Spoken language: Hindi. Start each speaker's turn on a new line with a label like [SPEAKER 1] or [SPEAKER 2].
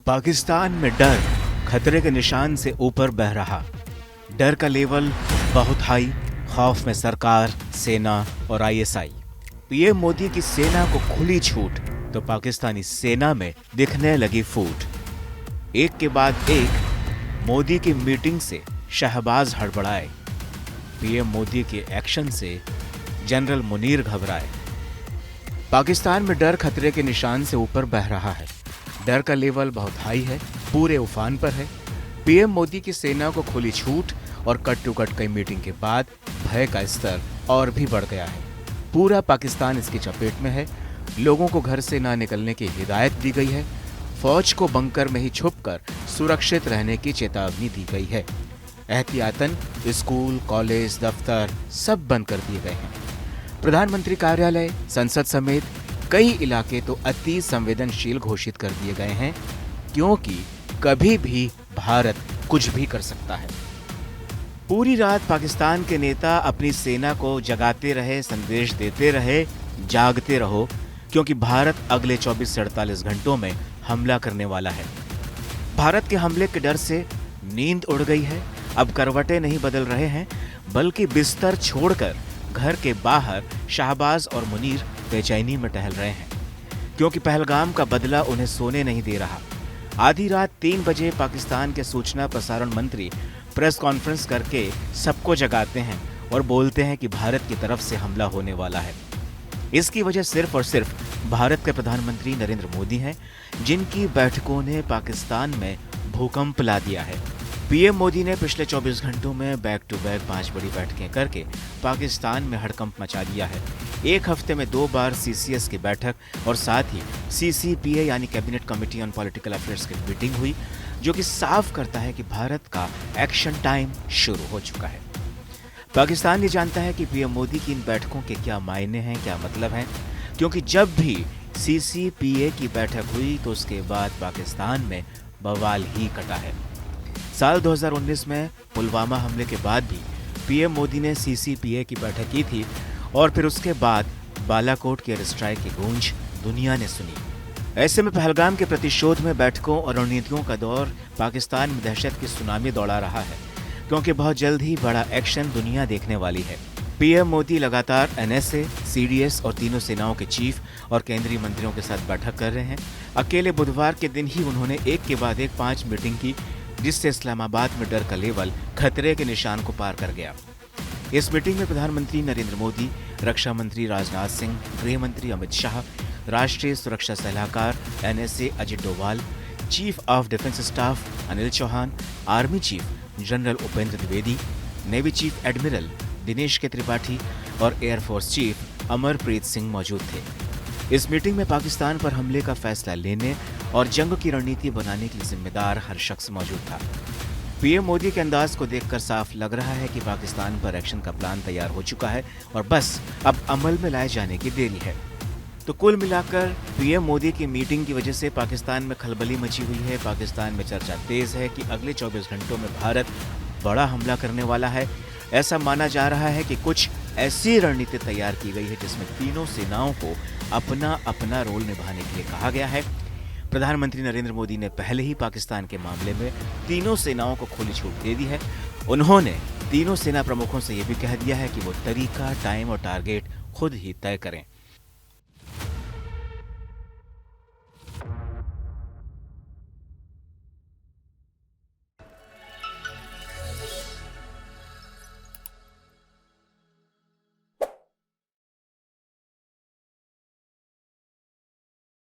[SPEAKER 1] पाकिस्तान में डर खतरे के निशान से ऊपर बह रहा। डर का लेवल बहुत हाई। खौफ में सरकार, सेना और आईएसआई। पीएम मोदी की सेना को खुली छूट तो पाकिस्तानी सेना में दिखने लगी फूट। एक के बाद एक मोदी की मीटिंग से शहबाज हड़बड़ाए। पीएम मोदी के एक्शन से जनरल मुनीर घबराए। पाकिस्तान में डर खतरे के निशान से ऊपर बह रहा है। डर का लेवल बहुत हाई है, पूरे उफान पर है। पीएम मोदी की सेना को खुली छूट और कट टू कट कई मीटिंग के बाद भय का स्तर और भी बढ़ गया है। पूरा पाकिस्तान इसकी चपेट में है। लोगों को घर से ना निकलने की हिदायत दी गई है। फौज को बंकर में ही छुपकर सुरक्षित रहने की चेतावनी दी गई है। एहतियातन स्कूल, कॉलेज, दफ्तर सब बंद कर दिए गए हैं। प्रधानमंत्री कार्यालय, संसद समेत कई इलाके तो अति संवेदनशील घोषित कर दिए गए हैं, क्योंकि कभी भी भारत कुछ भी कर सकता है। पूरी रात पाकिस्तान के नेता अपनी सेना को जगाते रहे, संदेश देते रहे, जागते रहो, क्योंकि भारत अगले 24 से 48 घंटों में हमला करने वाला है। भारत के हमले के डर से नींद उड़ गई है। अब करवटें नहीं बदल रहे हैं, बल्कि बिस्तर छोड़कर घर के बाहर शहबाज और मुनीर बेचैनी में टहल रहे हैं, क्योंकि पहलगाम का बदला उन्हें सोने नहीं दे रहा। आधी रात 3 बजे पाकिस्तान के सूचना प्रसारण मंत्री प्रेस कॉन्फ्रेंस करके सबको जगाते हैं और बोलते हैं कि भारत की तरफ से हमला होने वाला है। इसकी वजह सिर्फ और सिर्फ भारत के प्रधानमंत्री नरेंद्र मोदी हैं, जिनकी बैठकों ने पाकिस्तान में भूकंप ला दिया है। पीएम मोदी ने पिछले 24 घंटों में बैक टू बैक 5 बड़ी बैठकें करके पाकिस्तान में हड़कंप मचा दिया है। एक हफ्ते में 2 बार सीसीएस की बैठक और साथ ही सीसीपीए यानी cabinet committee on political affairs की मीटिंग हुई, जो कि साफ करता है कि भारत का एक्शन टाइम शुरू हो चुका है। पाकिस्तान ये जानता है कि पीएम मोदी की इन बैठकों के क्या मायने हैं, क्या मतलब हैं, क्योंकि जब भी सीसीपीए की बैठक हुई तो उसके बाद पाकिस्तान में बवाल ही कटा है। साल 2019 में पुलवामा हमले के बाद भी पीएम मोदी ने सीसीपीए की बैठक की थी और फिर उसके बाद बालाकोट की एयर स्ट्राइक की गूंज दुनिया ने सुनी। ऐसे में पहलगाम के प्रतिशोध में बैठकों और रणनीतियों का दौर पाकिस्तान में दहशत की सुनामी दौड़ा रहा है, क्योंकि बहुत जल्द ही बड़ा एक्शन दुनिया देखने वाली है। पीएम मोदी लगातार एनएसए, सीडीएस और तीनों सेनाओं के चीफ और केंद्रीय मंत्रियों के साथ बैठक कर रहे हैं। अकेले बुधवार के दिन ही उन्होंने एक के बाद एक 5 मीटिंग की, जिससे इस्लामाबाद में डर का लेवल खतरे के निशान को पार कर गया। इस मीटिंग में प्रधानमंत्री नरेंद्र मोदी, रक्षा मंत्री राजनाथ सिंह, गृह मंत्री अमित शाह, राष्ट्रीय सुरक्षा सलाहकार NSA Ajit Doval, chief of defence staff Anil Chauhan, army chief general Upendra Dwivedi, navy chief admiral Dinesh K Tripathi और एयरफोर्स चीफ अमरप्रीत सिंह मौजूद थे। इस मीटिंग में पाकिस्तान पर हमले का फैसला लेने और जंग की रणनीति बनाने के लिए जिम्मेदार हर शख्स मौजूद था। पीएम मोदी के अंदाज को देखकर साफ लग रहा है कि पाकिस्तान पर एक्शन का प्लान तैयार हो चुका है और बस अब अमल में लाए जाने की देरी है। तो कुल मिलाकर पीएम मोदी की मीटिंग की वजह से पाकिस्तान में खलबली मची हुई है। पाकिस्तान में चर्चा तेज है कि अगले 24 घंटों में भारत बड़ा हमला करने वाला है। ऐसा माना जा रहा है कि कुछ ऐसी रणनीति तैयार की गई है जिसमें तीनों सेनाओं को अपना अपना रोल निभाने के लिए कहा गया है। प्रधानमंत्री नरेंद्र मोदी ने पहले ही पाकिस्तान के मामले में तीनों सेनाओं को खुली छूट दे दी है। उन्होंने तीनों सेना प्रमुखों से यह भी कह दिया है कि वो तरीका, टाइम और टारगेट खुद ही तय करें।